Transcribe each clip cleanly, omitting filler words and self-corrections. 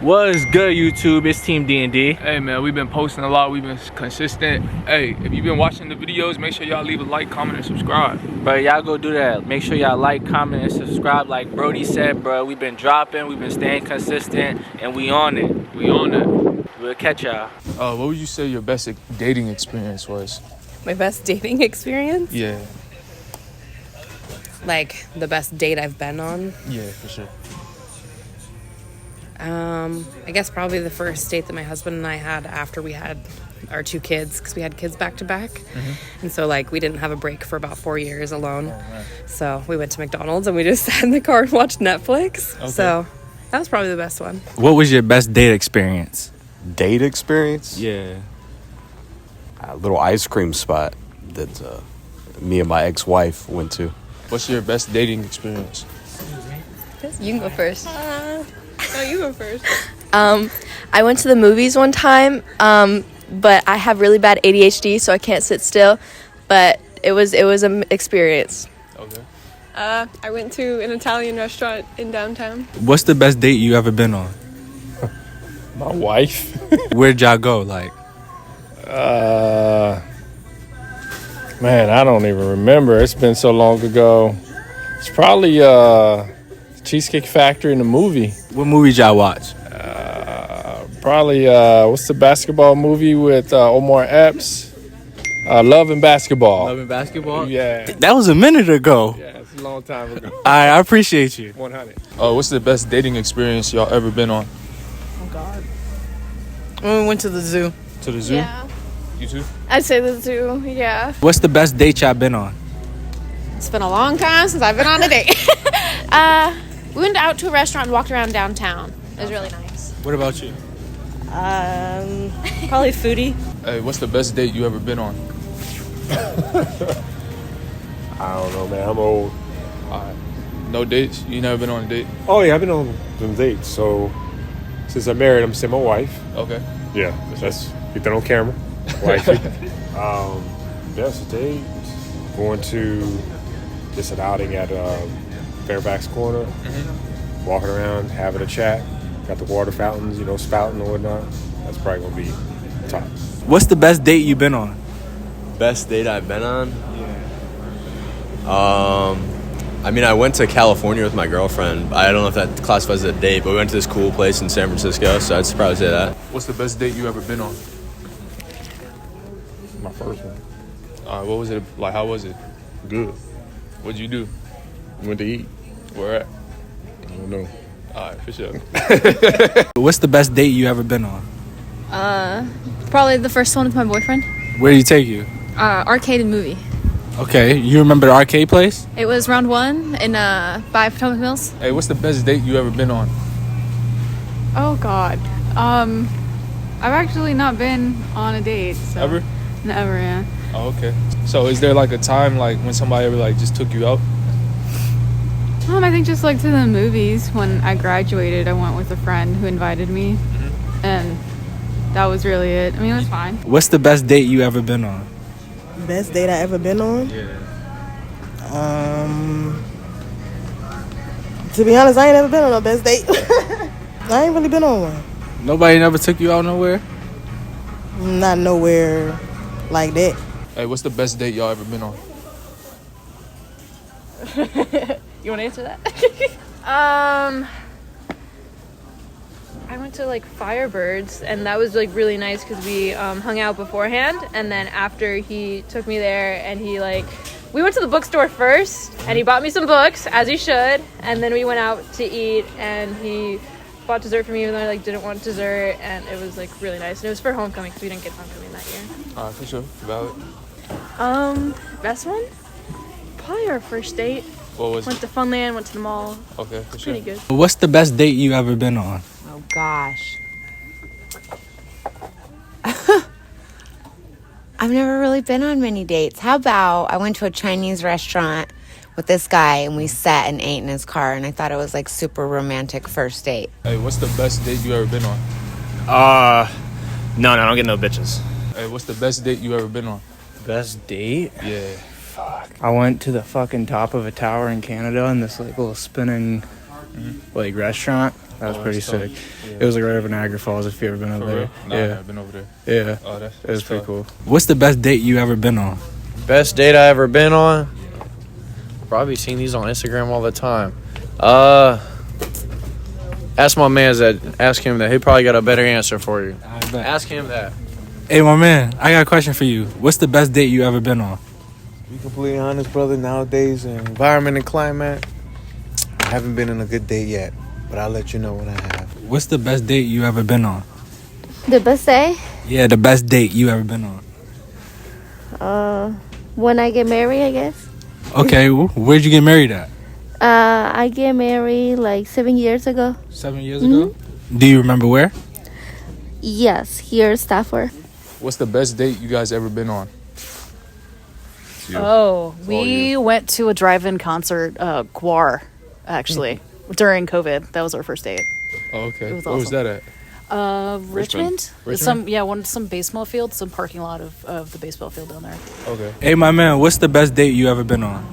What is good, YouTube? It's Team D&D. Hey man, we've been posting a lot, we've been consistent. Hey, if you've been watching the videos, make sure y'all leave a like, comment, and subscribe. Bro, y'all go do that. Make sure y'all like, comment, and subscribe. Like Brody said, bro, we've been dropping, we've been staying consistent, and we on it. We on it. We'll catch y'all. What would you say your best dating experience was? My best dating experience? Yeah. Like the best date I've been on? Yeah, for sure. I guess probably the first date that my husband and I had after we had our 2 kids, because we had kids back to back. And so like we didn't have a break for about 4 years alone. So we went to McDonald's and we just sat in the car and watched Netflix. Okay. So that was probably the best one. What was your best date experience? Date experience? Yeah. A little ice cream spot that me and my ex-wife went to. What's your best dating experience? You can go first. No, you go first. I went to the movies one time, but I have really bad ADHD, so I can't sit still. But it was an experience. Okay. I went to an Italian restaurant in downtown. What's the best date you ever been on? My wife. Where'd y'all go? Like, Man, I don't even remember. It's been so long ago. It's probably Cheesecake Factory in the movie. what movie y'all watch? Probably what's the basketball movie with Omar Epps? Love and Basketball. Love and Basketball? Yeah. That was a minute ago. Yeah, it's a long time ago. I appreciate you. 100. What's the best dating experience y'all ever been on? Oh God. When we went to the zoo. To the zoo? Yeah. You too? I'd say the zoo, yeah. What's the best date y'all been on? It's been a long time since I've been on a date. We went out to a restaurant and walked around downtown. It was really nice. What about you? Probably foodie. Hey, what's the best date you ever been on? I don't know, man. I'm old. No dates? You never been on a date? Oh, yeah, I've been on some dates. So, since I'm married, I'm seeing my wife. Okay. Yeah, that's get that on camera. Wifey. Best date, going to just an outing at Fairfax Corner, walking around, having a chat. Got the water fountains, spouting and whatnot. That's probably going to be top. What's the best date you been on? Best date I've been on? I mean, I went to California with my girlfriend. I don't know if that classifies as a date, but we went to this cool place in San Francisco, so I'd probably say that. What's the best date you ever been on? My first one. What was it like? How was it? Good. What'd you do? Went to eat. Where at? I don't know. All right, for sure. What's the best date you ever been on? Probably the first one with my boyfriend. Where did he take you? Arcade and movie. Okay, you remember the arcade place? It was round 1 in by Potomac Mills. Hey, what's the best date you ever been on? Oh God. I've actually not been on a date. So. Ever? Never, yeah. Oh, okay. So is there like a time like when somebody ever like just took you out? I think just like to the movies. When I graduated, I went with a friend who invited me, and that was really it. I mean, it was fine. What's the best date you ever been on? Best date I ever been on? Yeah. To be honest, I ain't never been on a best date. I ain't really been on one. Nobody never took you out nowhere? Not nowhere like that. Hey, what's the best date y'all ever been on? You want to answer that? I went to like Firebirds, and that was like really nice because we hung out beforehand, and then after he took me there, and we went to the bookstore first, and he bought me some books, as he should, and then we went out to eat, and he bought dessert for me even though I didn't want dessert, and it was really nice, and it was for homecoming because we didn't get homecoming that year. For sure. Valid. Best one? Probably our first date. What was Went to Funland, went to the mall. Okay, for sure. Pretty good. What's the best date you ever been on? Oh gosh. I've never really been on many dates. How about I went to a Chinese restaurant with this guy and we sat and ate in his car, and I thought it was like super romantic first date. Hey, what's the best date you ever been on? No, I don't get no bitches. Hey, what's the best date you ever been on? Best date? Yeah. Fuck. I went to the fucking top of a tower in Canada in this like little spinning like restaurant. That was Oh, pretty that's tough. sick. Yeah. It was like right over Niagara Falls. If you ever been over For there, real? Nah, yeah, I've been over there. yeah. Oh, It was pretty cool. What's the best date you ever been on? Best date I ever been on? Probably seen these on Instagram all the time. Ask my man that. Ask him that. He probably got a better answer for you. Ask him that. Hey, my man, I got a question for you. What's the best date you ever been on? To be completely honest, brother, nowadays, in environment and climate, I haven't been on a good date yet, but I'll let you know when I have. What's the best date you ever been on? The best day? Yeah, the best date you ever been on. When I get married, I guess. Okay, where'd you get married at? I get married like 7 years ago. 7 years ago? Do you remember where? Yes, here in Stafford. What's the best date you guys ever been on? Oh, we went to a drive-in concert, Guar, actually, during COVID. That was our first date. Oh, okay. It was Where was awesome. that at? Richmond? Richmond? Some baseball field, some parking lot of the baseball field down there. Okay. Hey, my man, what's the best date you ever been on?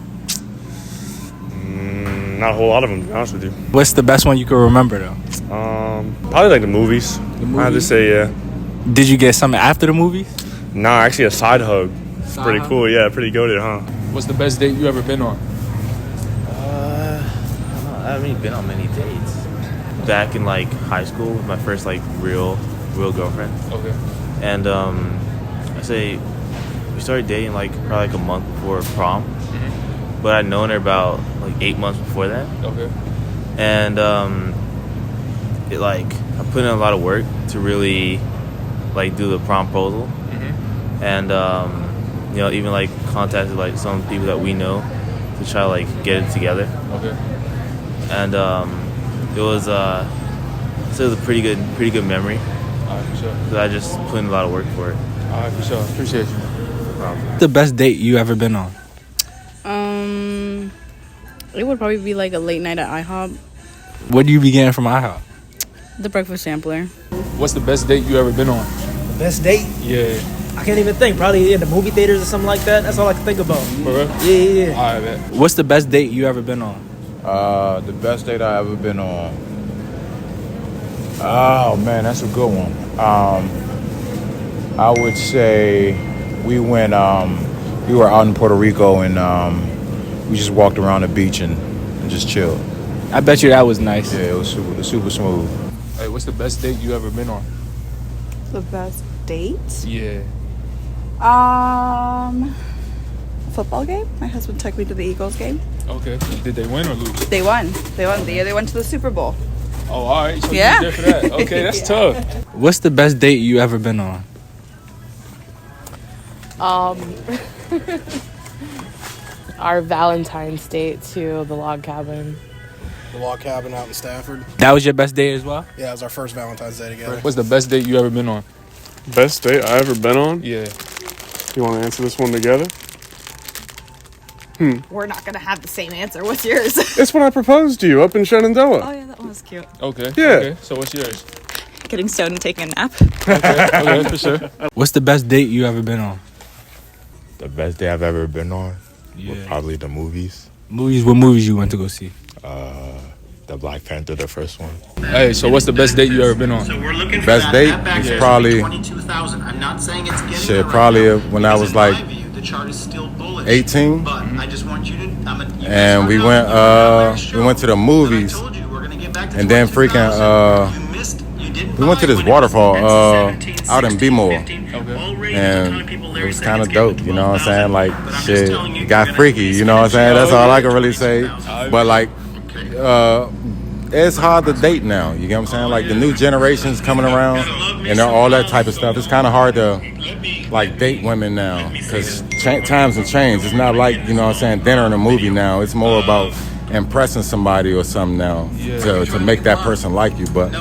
Not a whole lot of them, to be honest with you. What's the best one you can remember, though? Probably like the movies. I have to say, yeah. Did you get something after the movies? Nah, actually a side hug. It's Side pretty hug? cool, yeah, pretty goated, huh? What's the best date you ever been on? I haven't been on many dates. Back in like high school with my first like real girlfriend. Okay. And I say we started dating like probably like a month before prom. But I'd known her about like 8 months before that. Okay. And it like I put in a lot of work to really like do the prom proposal. And you know, even like contacted like some people that we know to try to like get it together. Okay. And it was so it was a pretty good memory. Alright, for sure. 'Cause I just put in a lot of work for it. Alright, for sure. Appreciate you. The best date you ever been on? It would probably be like a late night at IHOP. What do you be getting from IHOP? The breakfast sampler. What's the best date you ever been on? Best date? Yeah. I can't even think. Probably in the movie theaters or something like that. That's all I can think about. For real? Yeah. Alright, man. What's the best date you ever been on? The best date I ever been on. Oh man, that's a good one. I would say we went. We were out in Puerto Rico and we just walked around the beach and just chilled. I bet you that was nice. Yeah, it was super smooth. Hey, what's the best date you ever been on? The best date? Yeah. Football game. My husband took me to the Eagles game. Okay. Did they win or lose? They won. They won. They went to the Super Bowl. Oh, all right. So Yeah. you was there for that. Okay, that's tough. What's the best date you ever been on? Our Valentine's date to the log cabin. The log cabin out in Stafford. That was your best date as well? Yeah, it was our first Valentine's Day together. What's the best date you ever been on? Best date I ever been on? Yeah. You want to answer this one together? We're not gonna have the same answer. What's yours? It's when I proposed to you up in Shenandoah. Oh yeah, that one was cute. Okay. Yeah. Okay. So what's yours? Getting stoned and taking a nap. Okay, for sure. What's the best date you ever been on? The best day I've ever been on. Yeah. Was probably the movies. Movies? What movies you went to go see? The Black Panther, the first one. Hey, so what's the best date you ever been on? Best date is probably shit. Probably when I was like 18, and we went to the movies, and then freaking we went to this waterfall out in B-More, and it was kind of dope. You know what I'm saying? Like shit, it got freaky. You know what I'm saying? That's all I can really say. But like. It's hard to date now. You get what I'm saying? Like the new generation's coming around and all that type of stuff. It's kind of hard to like date women now because times have changed. It's not like, you know what I'm saying, dinner and a movie now. It's more about impressing somebody or something now to make that person like you. But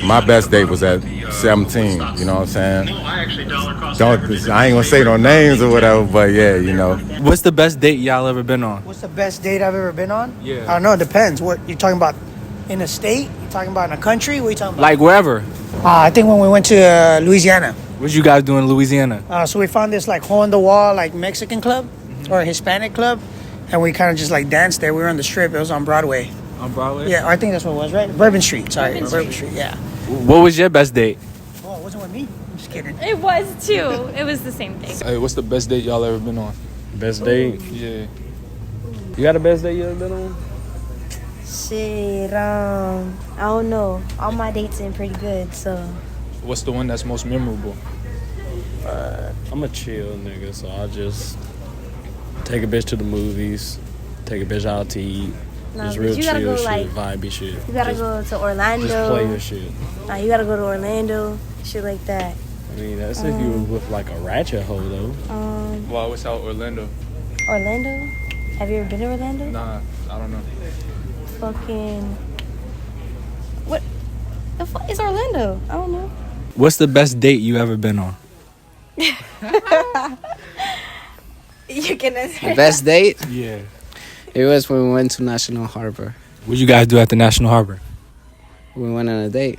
my best date was at 17. You know what I'm saying? I ain't gonna say no names or whatever, but yeah, you know. What's the best date y'all ever been on? What's the best date I've ever been on? Yeah. I don't know. It depends. What you talking about? In a state? You talking about in a country? What are you talking about? Like wherever. I think when we went to Louisiana. What you guys do in Louisiana? So we found this like hole in the wall like Mexican club or a Hispanic club, and we kind of just like danced there. We were on the strip. It was on Broadway. On Broadway? Yeah, I think that's what it was, right? Bourbon Street. Sorry, Bourbon Street. Yeah. What was your best date? Oh, it wasn't with me. I'm just kidding. It was too. It was the same thing. Hey, what's the best date y'all ever been on? Best date? Yeah. You got a best date you ever been on? Shit, I don't know. All my dates been pretty good, so. What's the one that's most memorable? I'm a chill nigga, so I'll just take a bitch to the movies, take a bitch out to eat. Nah, Just but real you gotta chill go, shit, like, vibey shit. You gotta Just- go to Orlando. Just play your shit. Nah, you gotta go to Orlando, shit like that. I mean, that's if you were with like a ratchet hoe though. Wow, what's out Orlando? Orlando? Have you ever been to Orlando? Nah, I don't know. Fucking. What? The fuck is Orlando? I don't know. What's the best date you ever been on? You can answer. The best date? Yeah. It was when we went to National Harbor. What'd you guys do at the National Harbor? We went on a date.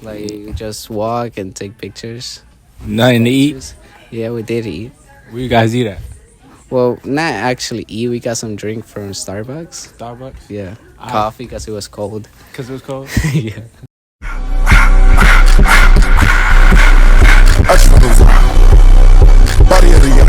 Like, just walk and take pictures. Nothing to eat? Yeah, we did eat. Where you guys eat at? Well, not actually eat. We got some drink from Starbucks. Starbucks? Yeah. Coffee because it was cold. Because it was cold? Yeah. I try to rock. Body of the year.